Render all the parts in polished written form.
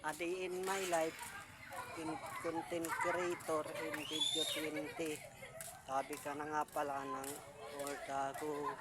A day in my life, in content creator in video 20. Sabi ka na nga pala ng Ortago.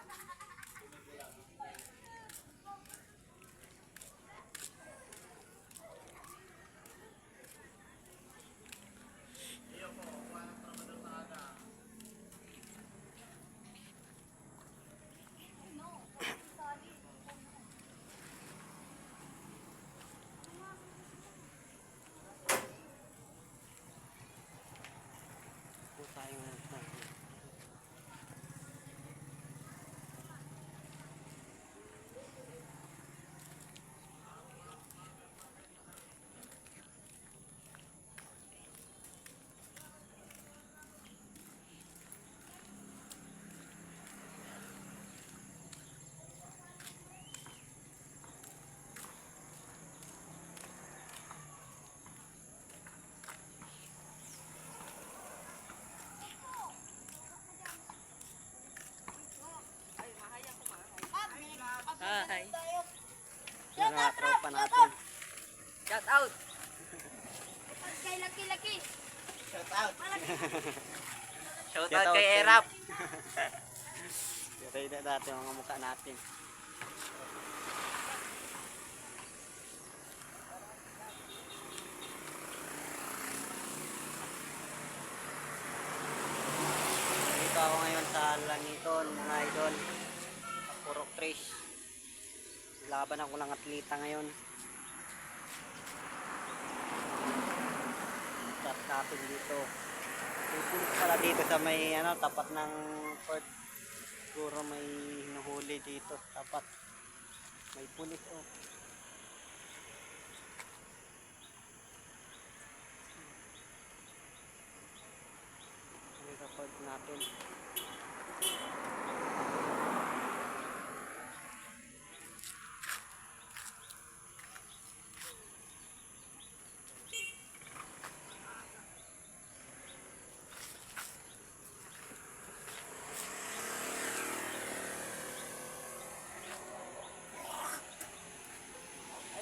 Hi. Yung mga tropa natin. Shout out. Kay Laki-Laki. Shout out. Shout out kay Erap. Ready natin mga mukha natin. Dito ako ngayon sa Laniton, mga idol. Purok Trish. Laban ako ng atleta ngayon. Start natin dito. May pulis pala dito sa may tapat ng port. Siguro may hinuhuli dito tapat. May pulis oh. I-record natin.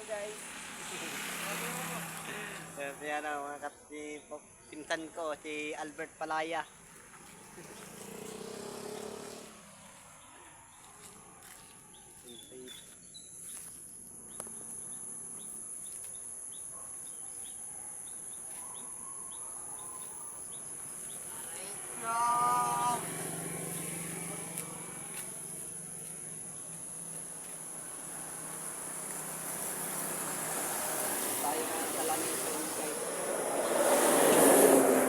Guys. Yan mga pinsan ko, si Albert Palaya. Tayo ngayon sa Laniton guys.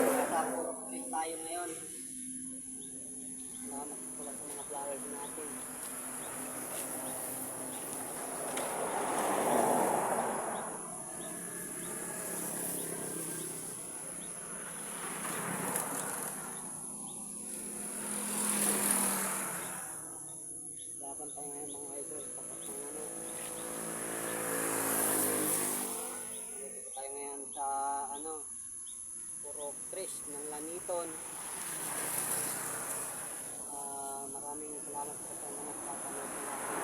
Nasa Purok Trish tayo ngayon. Salamat pula sa mga flowers natin. Laban tayo ngayon mga idol. Tapat ng Dito tayo ngayon sa Purok Trish ng Laniton. Maraming salamat po sa mga napapanood natin.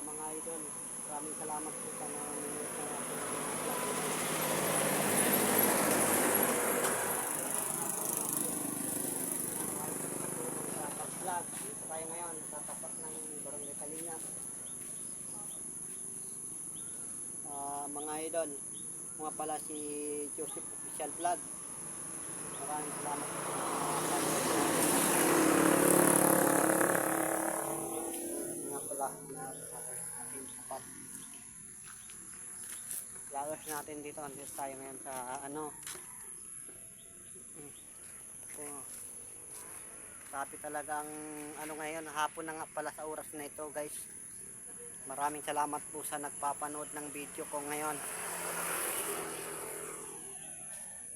Mga idol, maraming salamat po sa mga vlog. Dito tayo ngayon sa tapat ng Barangay Kalinga. Mga idol, mga pala si Joseph Official Vlog. Maraming salamat po. Nga pala flowers natin dito. Andito tayo ngayon sa Grabe talagang ano ngayon, hapon na nga pala sa oras na ito guys. Maraming salamat po sa nagpapanood ng video ko ngayon.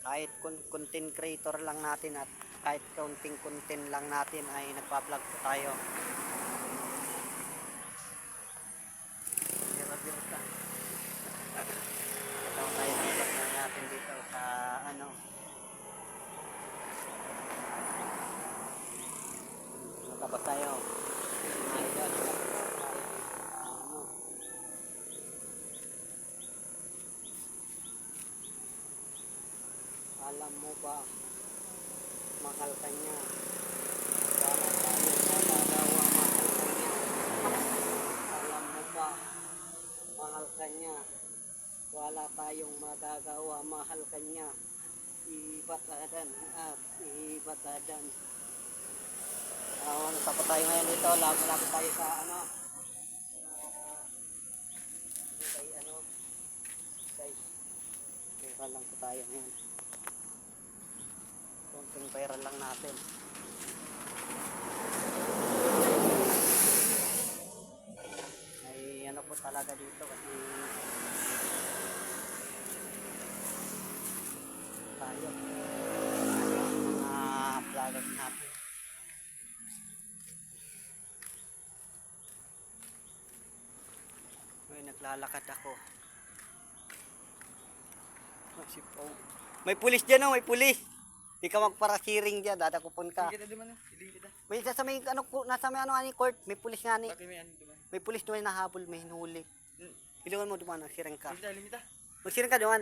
Kahit content creator lang natin at kahit counting content lang natin ay nagpa-vlog po tayo. Bira-bira ka. Ito tayo ng vlog na natin dito sa ano. Tapos tayo. Idol. Ano. Alam mo ba, mahal ka niya. Wala tayong magagawa, mahal ka niya. Alam mo ba, mahal ka niya. Wala tayong magagawa, mahal ka niya. Ibatadan at ibatadan. Tapos tayo ngayon dito, lago-lago tayo sa ano. Kay ano. Guys, pera lang po tayo ngayon. Konting pera lang natin. Ay ano po talaga dito kasi tayo mga vloggers natin. May naglalakad ako. May pulis dyan, oh, may pulis. Di ka magparasiring dyan, dadakupon ka. Kita di man. Hindi kita. May sa may ano nasa may ano ani court, may pulis nga ni. Bakit may ano di man? May pulis doon nahabol, may hinuli. Iluwan mo duman, siring ka. Limita, limita. Magsiring ka duman.